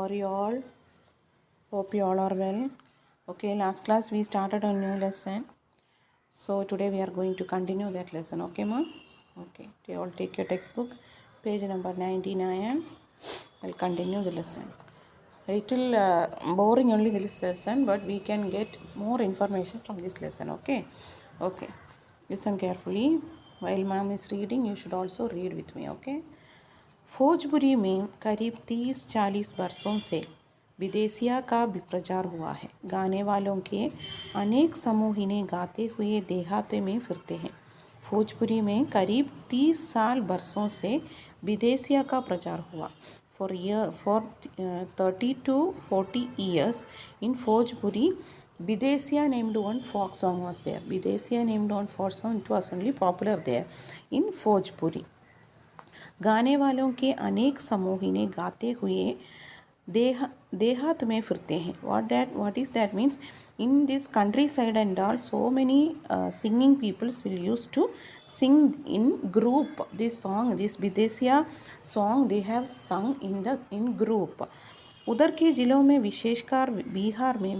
are you all? Hope you all are well. Okay, last class we started a new lesson. So today we are going to continue that lesson. Okay, ma? Okay, you all take your textbook, page number 99. I'll continue the lesson. Little boring only this lesson, but we can get more information from this lesson. Okay, okay. Listen carefully. While ma'am is reading, you should also read with me. Okay. Bhojpuri में करीब 30-40 वर्षों से विदेशिया का प्रचार हुआ है। गाने वालों के अनेक समूह इन्हें गाते हुए देहातों में फिरते हैं। भोजपुरी में करीब 30 साल वर्षों से विदेशिया का प्रचार हुआ। For 30 to 40 years in Bhojpuri, Videsiya named one folk song was there. Videsiya named one folk song, it was only popular there in Bhojpuri. गाने वालों के अनेक समूह इन्हें गाते हुए देहात में फिरते हैं. What is that means? In this countryside and all, so many singing peoples will used to sing in group. This song, this Videsiya song, they have sung in group. उधर के ज़िलों में विशेषकर बिहार में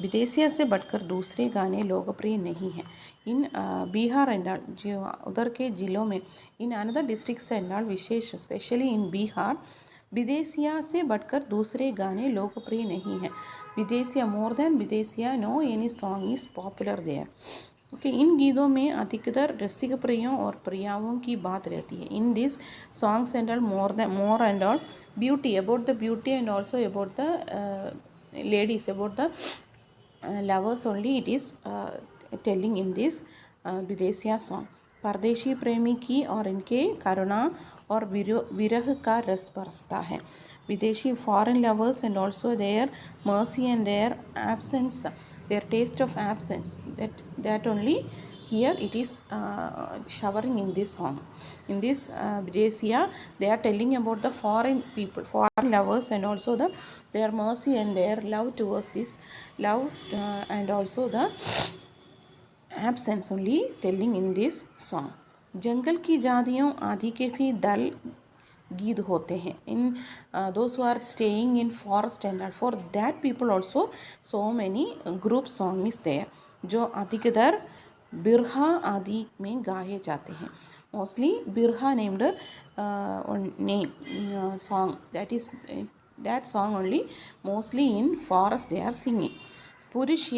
विदेशिया से बढ़कर दूसरे गाने लोकप्रिय नहीं हैं. इन बिहार एंड जो उधर के ज़िलों में इन अनदर डिस्ट्रिक्ट्स एंड विशेष स्पेशली इन बिहार विदेशिया से बढ़कर दूसरे गाने लोकप्रिय नहीं हैं. Bidesia more than Bidesia no any song is popular there. Okay, इन गीतों में अधिकतर रसिक प्रियों और प्रियाओं की बात रहती है. In this songs and all more and all beauty about the beauty and also about the ladies about the lovers only it is telling in this Bidesiya song. परदेशी प्रेमी की और इनके करुणा और विरह का रस बरसता है. विदेशी foreign lovers and also their mercy and their absence, their taste of absence, that only here it is showering in this song. In this Videsiya, they are telling about the foreign people, foreign lovers, and also their mercy and their love towards this love and also the absence only telling in this song. जंगल की जादियों आदि के भी दल गीत होते हैं. इन those who are staying in forest and for that people also so many group song is there जो अधिकतर बिरहा आदि में गाए जाते हैं. मोस्टली बिरहा named name song, that song only mostly in forest they are singing. पुरुष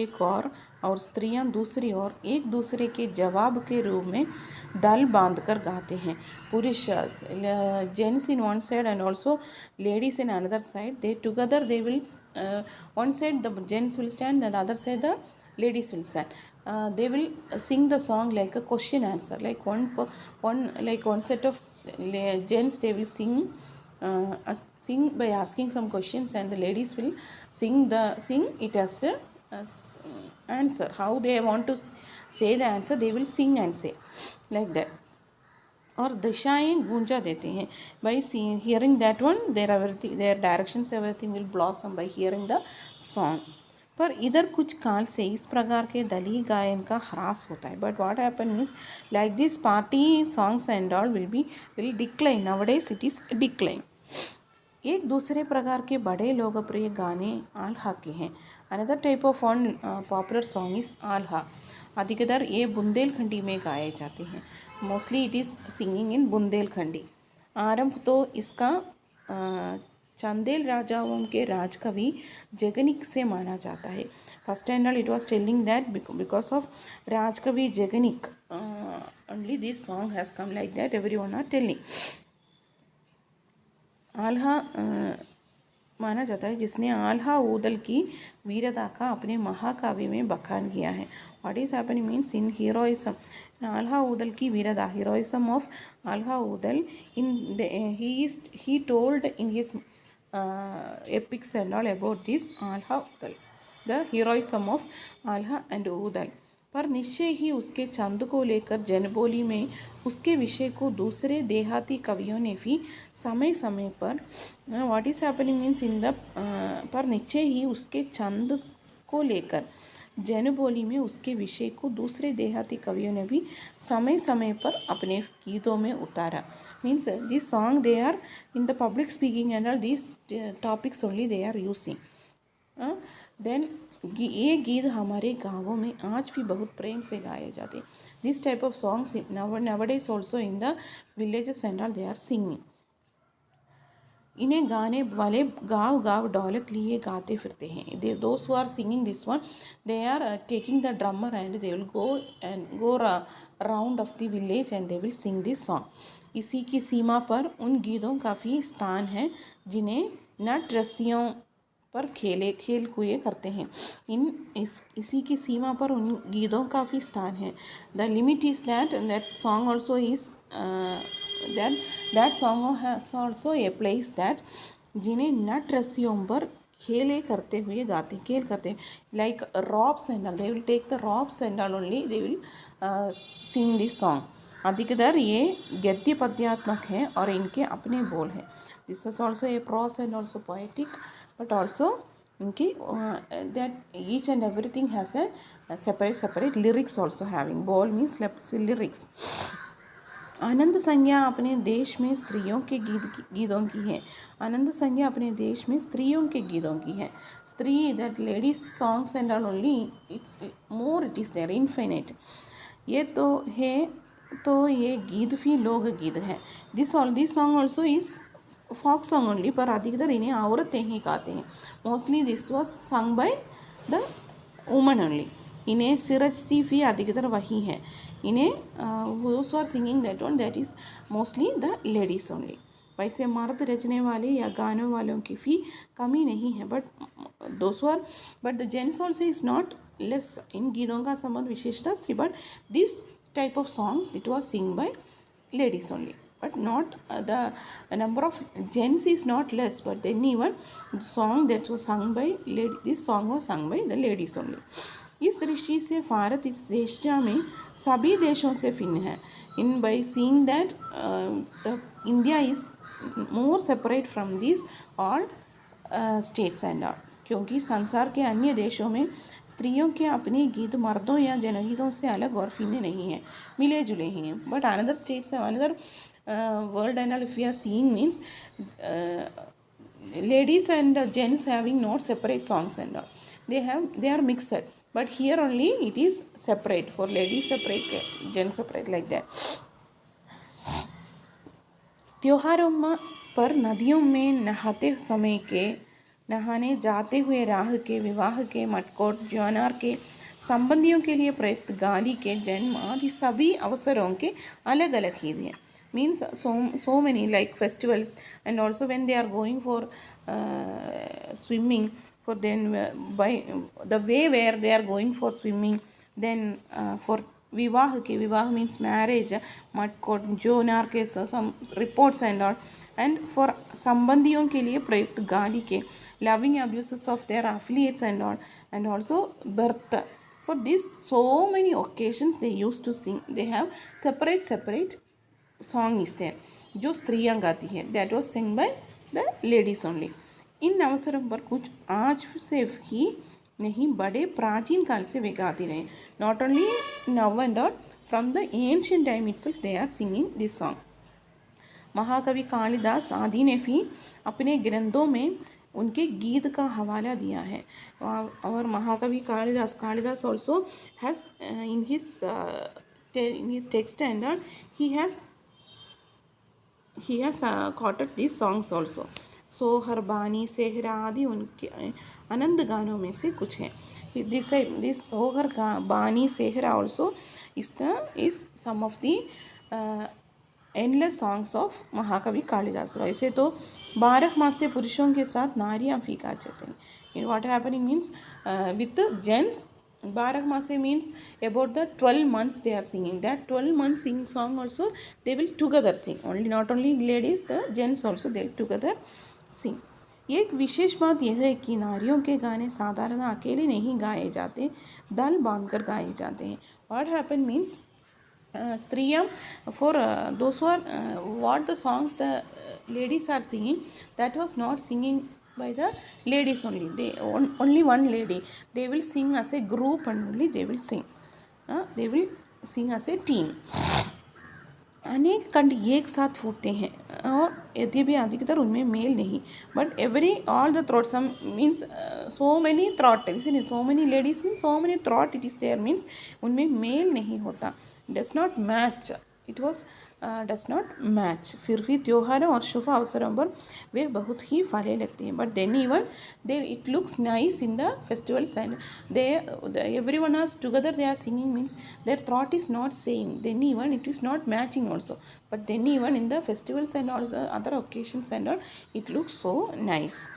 एक और स्त्रियां दूसरी और एक दूसरे के जवाब के रूप में दल बांधकर गाते हैं. पुरुष gents in one side and also ladies in another side, they together they will one side the gents will stand and the other side the ladies will stand. They will sing the song like a question answer, like one set of gents they will sing by asking some questions and the ladies will sing it as a answer. How they want to say the answer they will sing and say like that. और दिशाएं गूंजा देते हैं. by hearing that one their directions everything will blossom by hearing the song. पर इधर कुछ काल से इस प्रकार के दली गायन का ह्रास होता है. But what happen means like this party songs and all will decline. nowadays it is decline. एक दूसरे प्रकार के बड़े लोकप्रिय गाने आल्हा के हैं. Another type of one popular song is Alha. अधिकतर ये बुंदेलखंडी में गाए जाते हैं. मोस्टली इट इज़ सिंगिंग इन बुंदेलखंडी. आरंभ तो इसका चंदेल राजाओं के राजकवि जगनिक से माना जाता है. First and all it was telling that because of Rajkavi Jagnik only this song has come like that everyone are telling. Alha माना जाता है जिसने आल्हा ऊदल की वीरता का अपने महाकाव्य में बखान किया है. What is happening means in heroism. Alha Udal की वीरता, heroism of Alha Udal in he told in his epics and all about this Alha Udal, the heroism of Alha and Udal. पर निश्चय ही उसके छंद को लेकर जनबोली में उसके विषय को दूसरे देहाती कवियों ने भी समय समय पर what is happening means in the पर निश्चय ही उसके छंद को लेकर जनबोली में उसके विषय को दूसरे देहाती कवियों ने भी समय समय पर अपने गीतों में उतारा. Means this song they are in the public speaking and all these topics only they are using. Then ये गीत हमारे गाँवों में आज भी बहुत प्रेम से गाए जाते हैं. This type of songs nowadays also in the villages and all they are singing. इन्हें गाने वाले गाँव गाँव ढोलक लिए गाते फिरते हैं. They those who are singing this one they are taking the drummer and they will go round of the village and they will sing this song. इसी की सीमा पर उन गीतों काफ़ी स्थान हैं जिन्हें नट रस्सियों पर खेल कुए करते हैं. इसी की सीमा पर उन गीतों काफ़ी स्थान है. The limit is that song also is that song has also a place that जिन्हें नट रस्सियों पर खेल करते हैं. Like ropes and all, they will take the ropes and all only they will sing this song. अधिकतर ये गद्य पद्यात्मक है और इनके अपने बोल हैं. This is also a prose and also poetic, but also इनकी that each and everything has a separate lyrics also having. बोल means lyrics. आनंद संज्ञा अपने देश में स्त्रियों के गीतों की है. आनंद संज्ञा अपने देश में स्त्रियों के गीतों की है. स्त्री that ladies songs and all only it's more it is their infinite. ये तो है तो ये गीत भी लोक गीत है. This song also is folk song only, पर अधिकतर इन्हें औरतें ही गाते हैं. Mostly this was sung by the woman only. इन्हें सिरजती भी अधिकतर वही है. इन्हें those are singing that one that is mostly the ladies only. वैसे मर्द रचने वाले या गाने वालों की भी कमी नहीं है, but the gents also is not less. इन गीतों का संबंध विशेषता स्त्री, but this type of songs it was sing by ladies only, but not the number of gents is not less, but then even the song that was sung by this song was sung by the ladies only. इस दृष्टि से भारत इस देशा में सभी देशों से भिन्न है. In by seeing that India is more separate from this all states and all. क्योंकि संसार के अन्य देशों में स्त्रियों के अपने गीत मर्दों या जनगीतों से अलग और भिन्न नहीं हैं, मिले जुले ही हैं. But another states another world and all if we are seeing means ladies and gents having not separate songs and all. They are mixed, but here only it is separate, for ladies separate, gents separate, like that. त्योहारों पर नदियों में नहाने जाते हुए राह के, विवाह के, मटकोट, ज्वानार के, संबंधियों के लिए प्रयुक्त गाली के, जन्म आदि सभी अवसरों के अलग अलग ही हैं. Means so many like festivals, and also when they are going for swimming, for then by the way where they are going for swimming, then for विवाह means marriage, मटकोट, जोनार के some reports and all, and for संबंधियों के लिए प्रयुक्त गाली के, loving abuses of their affiliates and all, and also birth. For this so many occasions they used to sing. They have separate song is there जो स्त्रियाँ गाती हैं. That was sing by the ladies only. इन अवसरों पर कुछ आज से ही नहीं, बड़े प्राचीन काल से वे गाती रहे. Not only now and all, from the ancient time itself they are singing this song. महाकवि कालिदास आदि ने भी अपने ग्रंथों में उनके गीत का हवाला दिया है. और महाकवि Kalidas also has in his text and all he has quoted these songs also. सोहर, बानी, सेहरा आदि उनके आनंद गानों में से कुछ हैं. this सोहर, बानी, सेहरा also is some of the endless songs of महाकवि कालिदास. ऐसे तो 12 मास से पुरुषों के साथ नारियाँ भी गा जाते हैं. in what happening means with the gents, 12 मासे means about the 12 months they are singing. That 12 months sing song also they will together sing. Not only ladies, the gents also they will together sing. एक विशेष बात यह है कि नारियों के गाने साधारण अकेले नहीं गाए जाते, दल बांधकर गाए जाते हैं. What happen means स्त्रियाँ for those who are what the songs the ladies are singing, that was not singing by the ladies only. Only one lady. They will sing as a group and only they will sing. They will sing as a team. अनेक कंठ एक साथ फूटते हैं और यद्यपि अधिकतर उनमें मेल नहीं but every all the throat some means so many throat इसलिए so many ladies means so many throat it is there means उनमें मेल नहीं होता does not match it was does not match फिर भी त्योहारों और शुभ अवसरों पर वे बहुत ही फले लगते हैं but then even they it looks nice in the festivals and they every one are together they are singing means their thought is not same then even it is not matching also but then even in the festivals and all the other occasions and all it looks so nice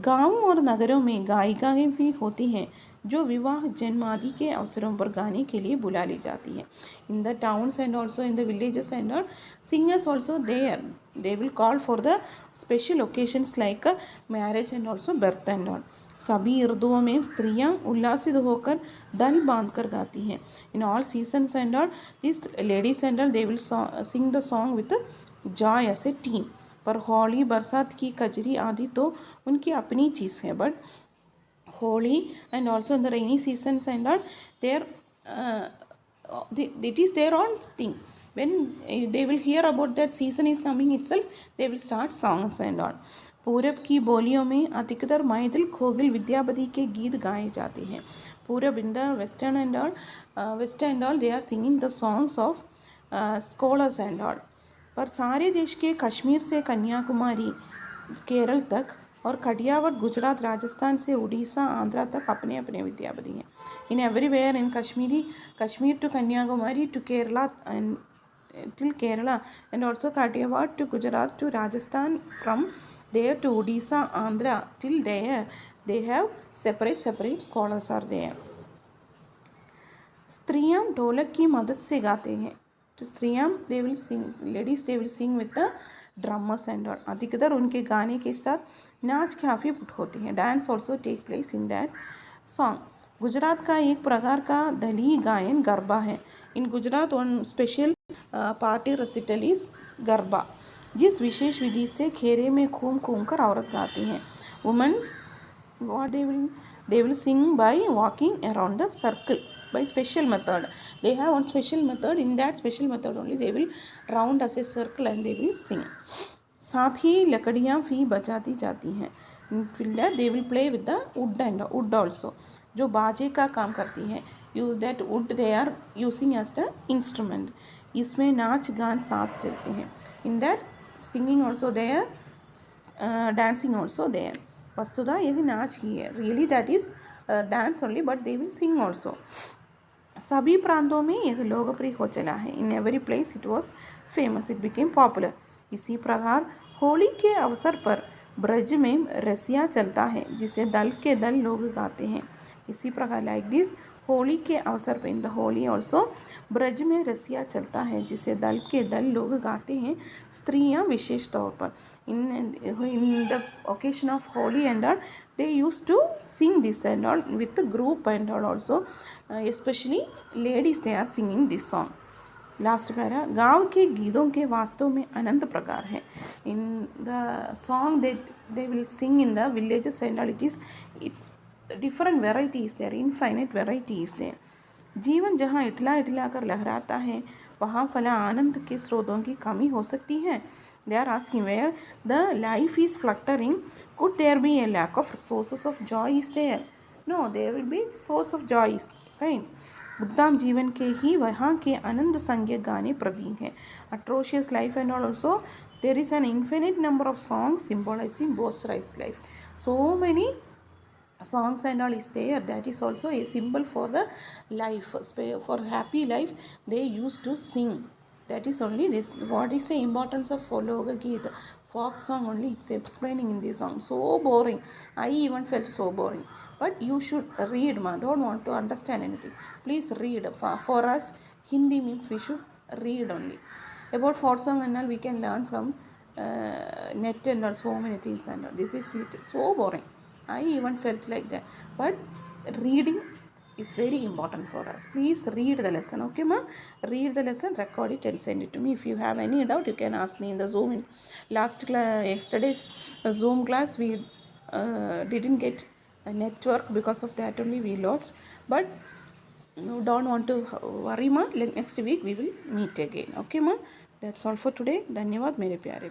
गाँवों और नगरों में गायिकाएँ भी होती हैं जो विवाह जन्म आदि के अवसरों पर गाने के लिए बुला ली जाती है in the towns and also in the villages and all singers also they will call for the special occasions like marriage and also birth and all सभी ऋतुओं में स्त्रियां उल्लासित होकर दल बांध कर गाती हैं in all seasons and all this ladies and all they will sing the song with joy as a team पर होली बरसात की कजरी आदि तो उनकी अपनी चीज़ है but Holi and also in the rainy seasons and all there it is their own thing when they will hear about that season is coming itself they will start songs and all पूरब की बोलियों में अधिकतर मैथिल कोकिल विद्यापति के गीत गाए जाते हैं पूरब in the western and all they are singing the songs of scholars and all पर सारे देश के कश्मीर से कन्याकुमारी केरल तक और कटियावाड़ गुजरात राजस्थान से उड़ीसा आंध्रा तक अपने अपने विद्यापति हैं in everywhere in Kashmir to Kanyakumari to Kerala and till Kerala and also Kathiawar to Gujarat to Rajasthan from there to Odisha Andhra till there they have separate scholars are there स्त्रियां ढोलक की मदद से गाते हैं तो स्त्रियां they will sing ladies they will sing with the drummers and all अधिकतर उनके गाने के साथ नाच काफ़ी होती हैं dance also take place in that song Gujarat का एक प्रकार का दली गायन गरबा है in Gujarat one special party recital is garba जिस विशेष विधि से खेरे में घूम कर औरत गाती हैं women's what they will sing by walking around the circle by special method they have one special method in that special method only they will round as a circle and they will sing साथ ही लकड़ियाँ भी बजाती जाती हैं फिर that they will play with the wood also जो बाजे का काम करती हैं use that wood they are using as the instrument इसमें नाच गान साथ चलते हैं in that singing also there dancing also there वस्तुतः यह नाच ही है really that is dance only but they will sing also सभी प्रांतों में यह लोकप्रिय हो चला है in every place it was famous it became popular इसी प्रकार होली के अवसर पर ब्रज में रसिया चलता है जिसे दल के दल लोग गाते हैं इसी प्रकार लाइक दिस होली के अवसर पर in the Holi also Braj में रसिया चलता है जिसे दल के दल लोग गाते हैं स्त्रियां विशेष तौर पर in the occasion of Holi and all they use to sing this and all with group and all also specially ladies they are singing this song last para गाँव के गीतों के वास्तव में अनंत प्रकार हैं in the song they will sing in the villages and all it's different varieties their infinite varieties their जीवन जहाँ इटला कर लहराता है वहाँ फला आनंद के स्रोतों की कमी हो सकती है they are asking where the life is fluttering could there be a lack of sources of joy is there no there will be source of joy is right उद्दाम जीवन के ही वहाँ के आनंद संज्ञ गाने प्रतीक हैं atrocious life and also there is an infinite number of song symbolizing boisterous life so many songs and all is there that is also a symbol for the life for happy life they used to sing that is only this what is the importance of Loka Geet folk song only it's explaining in this song so boring I even felt so boring but you should read don't want to understand anything please read for us Hindi means we should read only about folk song and all we can learn from net and all so many things and all this is so boring I even felt like that but reading is very important for us please read the lesson okay ma read the lesson record it and send it to me if you have any doubt you can ask me in the Zoom in yesterday's Zoom class we didn't get a network, because of that only we lost. But you don't want to worry ma, next week we will meet again. Okay ma, that's all for today. Dhanyawad mere pyare.